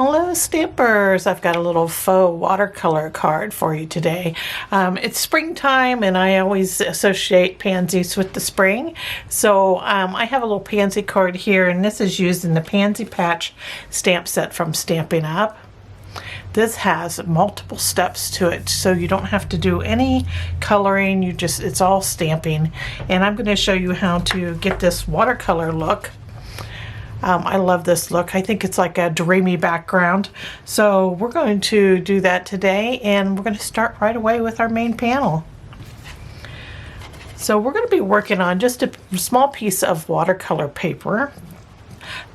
Hello Stampers! I've got a little faux watercolor card for you today. It's springtime and I always associate pansies with the spring. So I have a little pansy card here, and this is used in the Pansy Patch stamp set from Stampin Up. This has multiple steps to it, so you don't have to do any coloring. It's all stamping. And I'm going to show you how to get this watercolor look. I love this look. I think it's like a dreamy background. So we're going to do that today, and we're going to start right away with our main panel. So we're going to be working on just a small piece of watercolor paper.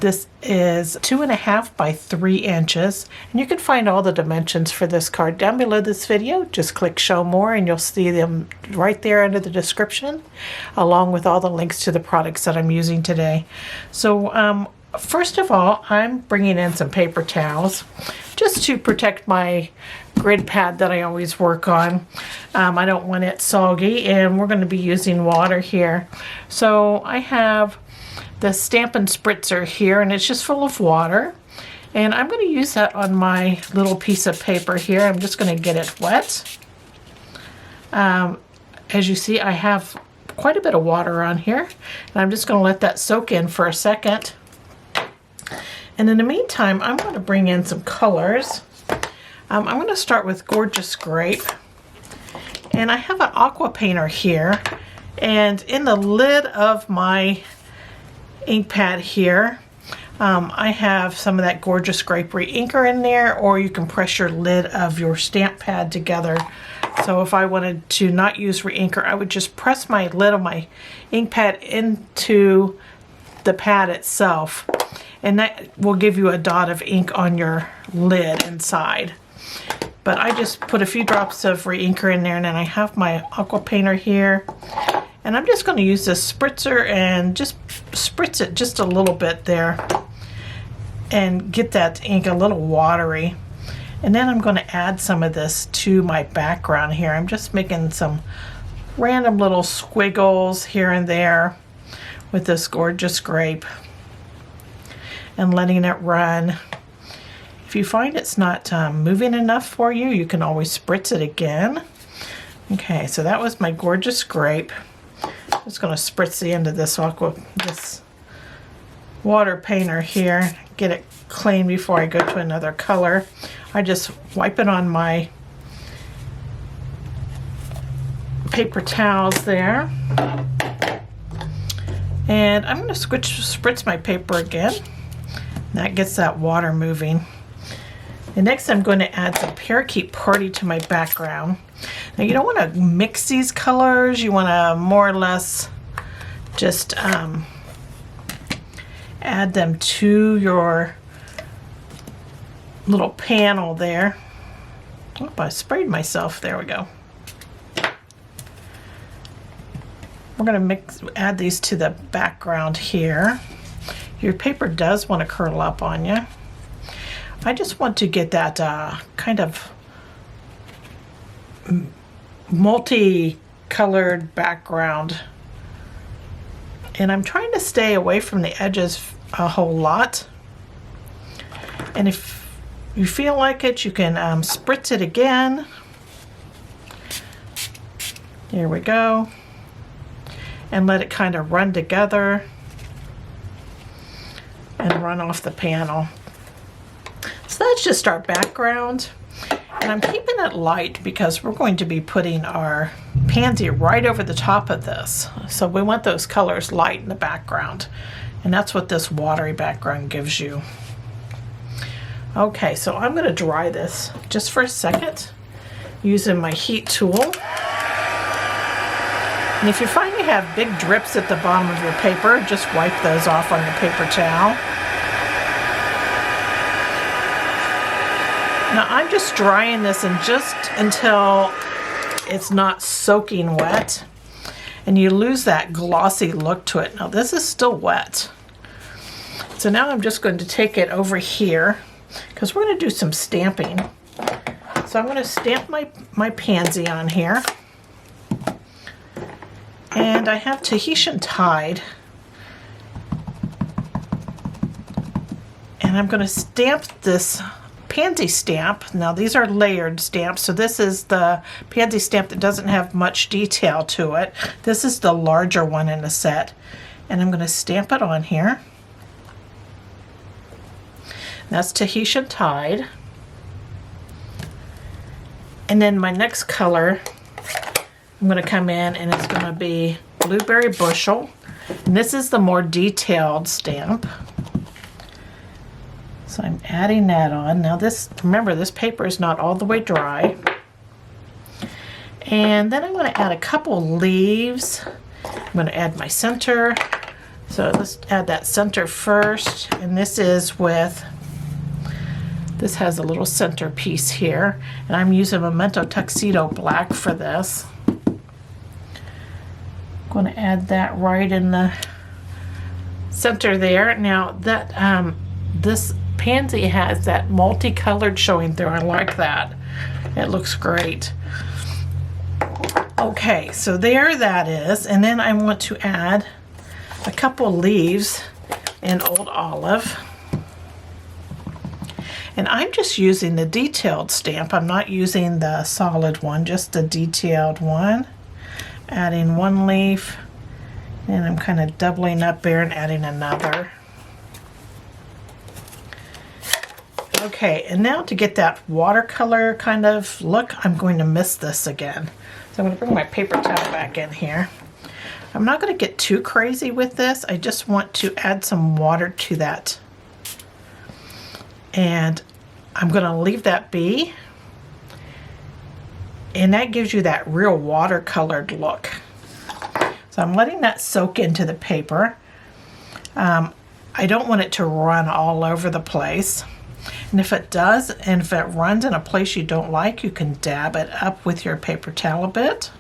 This is 2.5 by 3 inches, and you can find all the dimensions for this card down below this video. Just click show more and you'll see them right there under the description, along with all the links to the products that I'm using today. So first of all, I'm bringing in some paper towels just to protect my grid pad that I always work on. I don't want it soggy, and we're going to be using water here. So I have the Stampin' Spritzer here, and it's just full of water, and I'm going to use that on my little piece of paper here. I'm just going to get it wet. As you see, I have quite a bit of water on here, and I'm just going to let that soak in for a second. And in the meantime, I'm going to bring in some colors. I'm going to start with Gorgeous Grape, and I have an aqua painter here, and in the lid of my ink pad here, I have some of that Gorgeous Grape re-inker in there, or you can press your lid of your stamp pad together. So if I wanted to not use re-inker, I would just press my lid of my ink pad into the pad itself, and that will give you a dot of ink on your lid inside. But I just put a few drops of re-inker in there, and then I have my aqua painter here. And I'm just going to use this spritzer and just spritz it just a little bit there and get that ink a little watery. And then I'm going to add some of this to my background here. I'm just making some random little squiggles here and there with this Gorgeous Grape and letting it run. If you find it's not moving enough for you, you can always spritz it again. Okay, so that was my Gorgeous Grape. I'm just going to spritz the end of this water painter here, get it clean before I go to another color. I just wipe it on my paper towels there. And I'm going to spritz my paper again. That gets that water moving. And next I'm going to add some Parakeet Party to my background. Now you don't want to mix these colors, you want to more or less just add them to your little panel there. Oh, I sprayed myself, there we go. We're going to add these to the background here. Your paper does want to curl up on you. I just want to get that kind of multi-colored background, and I'm trying to stay away from the edges a whole lot. And if you feel like it, you can spritz it again. There we go. And let it kind of run together and run off the panel. So that's just our background, and I'm keeping it light because we're going to be putting our pansy right over the top of this. So we want those colors light in the background, and that's what this watery background gives you. Okay, so I'm going to dry this just for a second using my heat tool. And if you find you have big drips at the bottom of your paper, just wipe those off on your paper towel. Now I'm just drying this and just until it's not soaking wet, and you lose that glossy look to it. Now this is still wet. So now I'm just going to take it over here because we're going to do some stamping. So I'm going to stamp my pansy on here. And I have Tahitian Tide. And And I'm going to stamp this Pansy stamp. Now these are layered stamps, so this is the Pansy stamp that doesn't have much detail to it. This is the larger one in the set. And I'm going to stamp it on here. That's Tahitian Tide. And then my next color, I'm going to come in and it's going to be Blueberry Bushel. And this is the more detailed stamp. So I'm adding that on. Now this, remember, this paper is not all the way dry. And then I'm going to add a couple leaves. I'm going to add my center. So let's add that center first. And this is with, this has a little center piece here. And I'm using Memento Tuxedo Black for this. I'm going to add that right in the center there. Now that this Pansy has that multicolored showing through. I like that. It looks great. Okay, so there that is. And then I want to add a couple leaves in Old Olive. And I'm just using the detailed stamp. I'm not using the solid one, just the detailed one. Adding one leaf. And I'm kind of doubling up there and adding another. Okay, and now to get that watercolor kind of look, I'm going to mist this again. So I'm going to bring my paper towel back in here. I'm not going to get too crazy with this. I just want to add some water to that. And I'm going to leave that be. And that gives you that real watercolored look. So I'm letting that soak into the paper. I don't want it to run all over the place. And if it does, and if it runs in a place you don't like, you can dab it up with your paper towel a bit.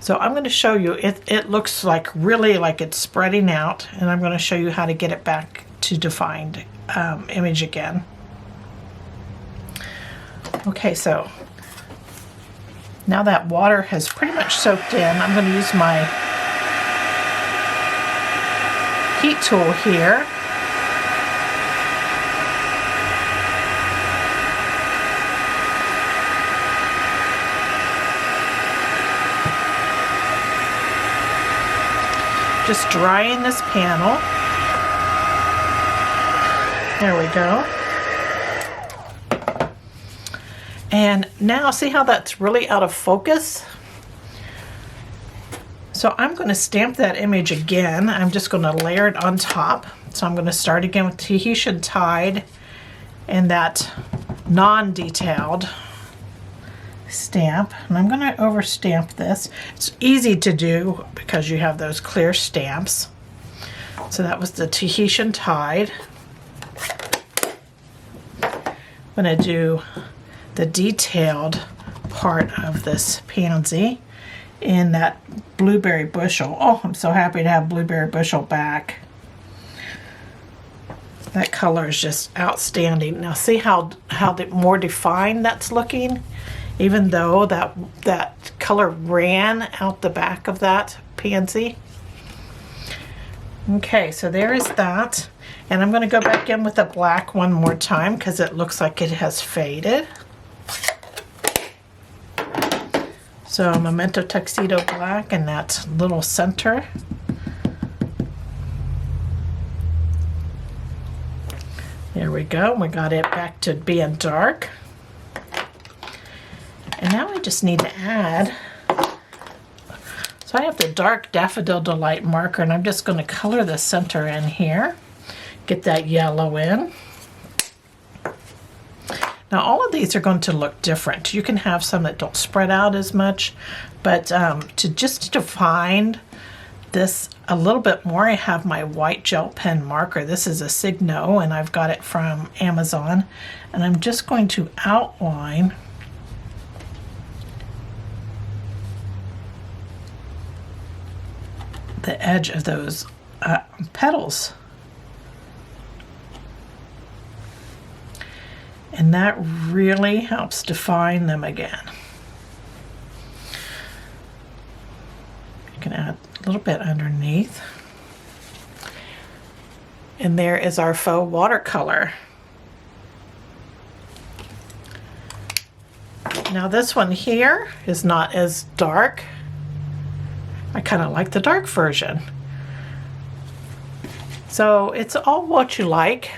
So I'm going to show you, it looks like really like it's spreading out, and I'm going to show you how to get it back to defined image again. Okay, so now that water has pretty much soaked in, I'm going to use my heat tool here. Just drying this panel. There we go. And now see how that's really out of focus? So I'm going to stamp that image again. I'm just going to layer it on top. So I'm going to start again with Tahitian Tide and that non-detailed stamp, and I'm going to overstamp this. It's easy to do because you have those clear stamps. So that was the Tahitian Tide. I'm going to do the detailed part of this pansy in that Blueberry Bushel. Oh, I'm so happy to have Blueberry Bushel back. That color is just outstanding. Now see how more defined that's looking? Even though that color ran out the back of that pansy. Okay, so there is that. And I'm going to go back in with the black one more time because it looks like it has faded. So Memento Tuxedo Black and that little center. There we go. We got it back to being dark. And now I just need to add, so I have the dark Daffodil Delight marker, and I'm just going to color the center in here, get that yellow in. Now all of these are going to look different. You can have some that don't spread out as much, but to just define this a little bit more, I have my white gel pen marker. This is a Signo, and I've got it from Amazon, and I'm just going to outline the edge of those petals. And that really helps define them again. You can add a little bit underneath. And there is our faux watercolor. Now this one here is not as dark. I kind of like the dark version. So it's all what you like.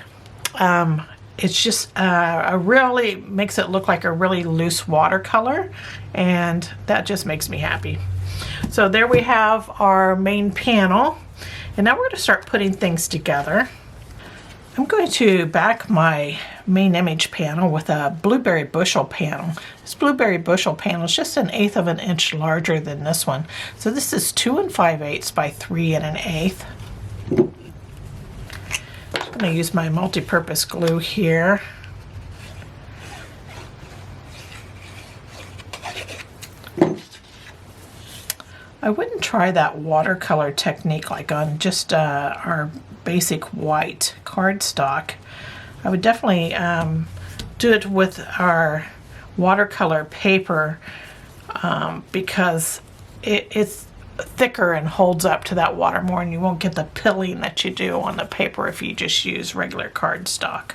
It's just really makes it look like a really loose watercolor, and that just makes me happy. So there we have our main panel, and now we're going to start putting things together. I'm going to back my main image panel with a blueberry bushel panel. This blueberry bushel panel is just 1/8 of an inch larger than this one. So this is 2 5/8 by 3 1/8. I'm going to use my multi-purpose glue here. I wouldn't try that watercolor technique like on just our basic white cardstock. I would definitely do it with our watercolor paper because it's thicker and holds up to that water more, and you won't get the pilling that you do on the paper if you just use regular cardstock.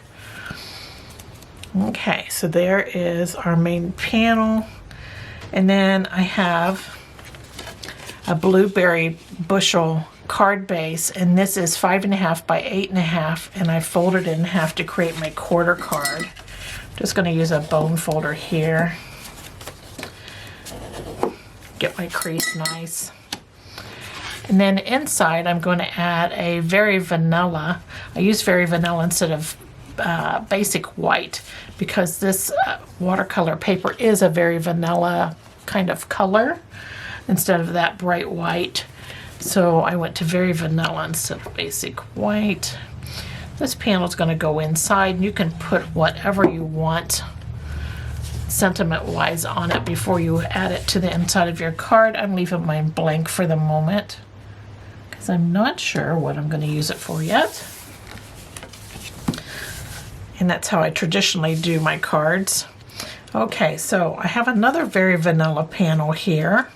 Okay, so there is our main panel, and then I have a blueberry bushel card base, and this is 5 1/2 by 8 1/2, and I folded it in half to create my quarter card. Just going to use a bone folder here. Get my crease nice. And then inside I'm going to add a Very Vanilla. I use Very Vanilla instead of basic white because this watercolor paper is a very vanilla kind of color instead of that bright white. So I went to Very Vanilla instead of basic white. This panel is going to go inside, and you can put whatever you want sentiment wise on it before you add it to the inside of your card. I'm leaving mine blank for the moment because I'm not sure what I'm going to use it for yet. And that's how I traditionally do my cards. Okay, so I have another Very Vanilla panel here,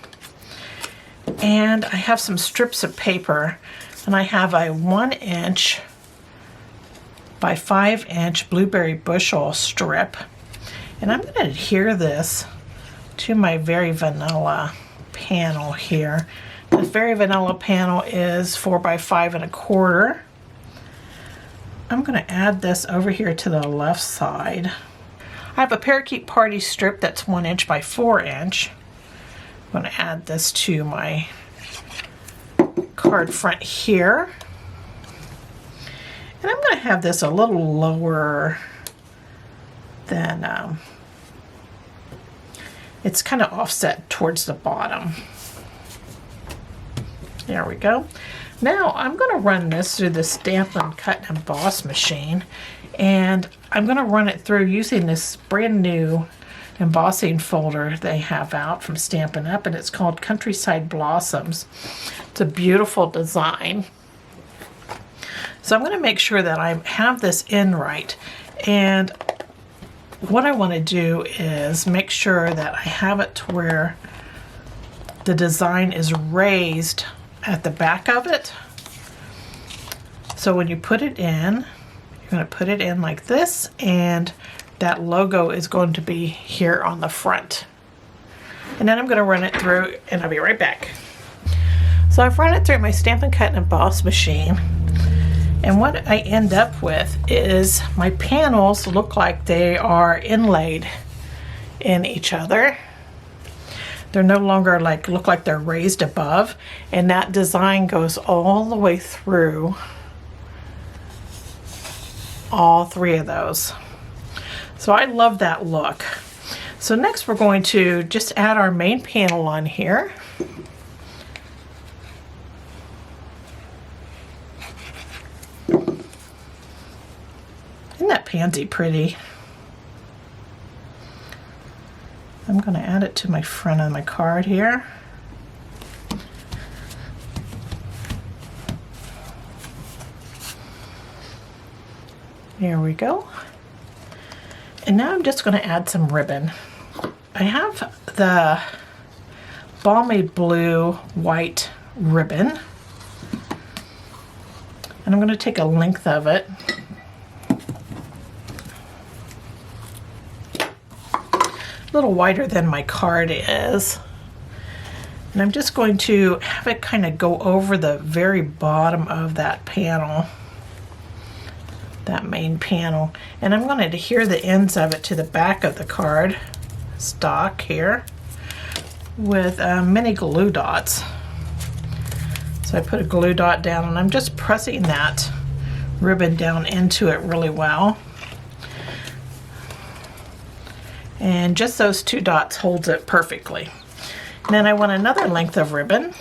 and I have some strips of paper, and I have a 1 inch by 5 inch blueberry bushel strip, and I'm going to adhere this to my Very Vanilla panel here. The Very Vanilla panel is 4 by 5 1/4. I'm going to add this over here to the left side. I have a Parakeet Party strip that's 1 inch by 4 inch. I'm going to add this to my card front here. And I'm going to have this a little lower than, it's kind of offset towards the bottom. There we go. Now I'm going to run this through the Stampin' Cut and Emboss machine, and I'm going to run it through using this brand new embossing folder they have out from Stampin' Up, and it's called Countryside Blossoms. It's a beautiful design. So I'm going to make sure that I have this in right, and what I want to do is make sure that I have it to where the design is raised at the back of it. So when you put it in, you're going to put it in like this, and that logo is going to be here on the front. And then I'm going to run it through, and I'll be right back. So I've run it through my Stampin' Cut and Emboss machine, and what I end up with is my panels look like they are inlaid in each other. They're no longer look like they're raised above, and that design goes all the way through all 3 of those. So I love that look. So next we're going to just add our main panel on here. Isn't that pansy pretty? I'm going to add it to my front of my card here. There we go. And now I'm just going to add some ribbon. I have the Balmy Blue white ribbon. And I'm going to take a length of it. A little wider than my card is. And I'm just going to have it kind of go over the very bottom of that panel, that main panel. And I'm going to adhere the ends of it to the back of the card stock here with mini glue dots. So I put a glue dot down and I'm just pressing that ribbon down into it really well. And just those 2 dots holds it perfectly. And then I want another length of ribbon.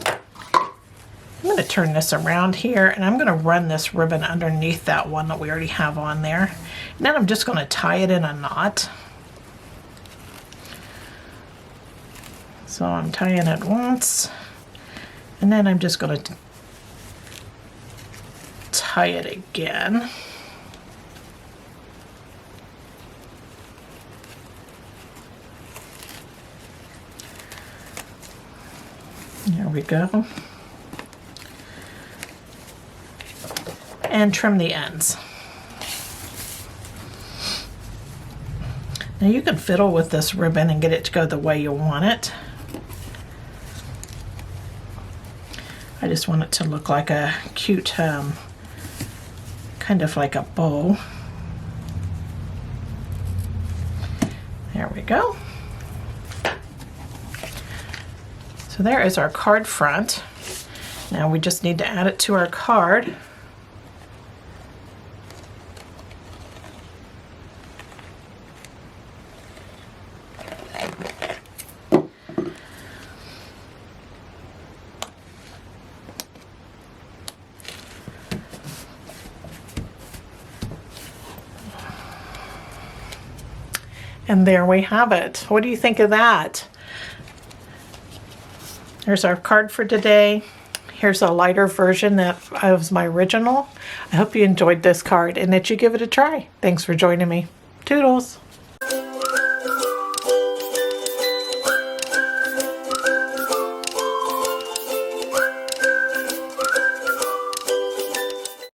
I'm going to turn this around here and I'm going to run this ribbon underneath that one that we already have on there. And then I'm just going to tie it in a knot. So I'm tying it once, and then I'm just going to tie it again. There we go. And trim the ends. Now you can fiddle with this ribbon and get it to go the way you want it. I just want it to look like a cute, kind of like a bow. There we go. So there is our card front. Now we just need to add it to our card. And there we have it. What do you think of that? There's our card for today. Here's a lighter version that was my original. I hope you enjoyed this card and that you give it a try. Thanks for joining me. Toodles.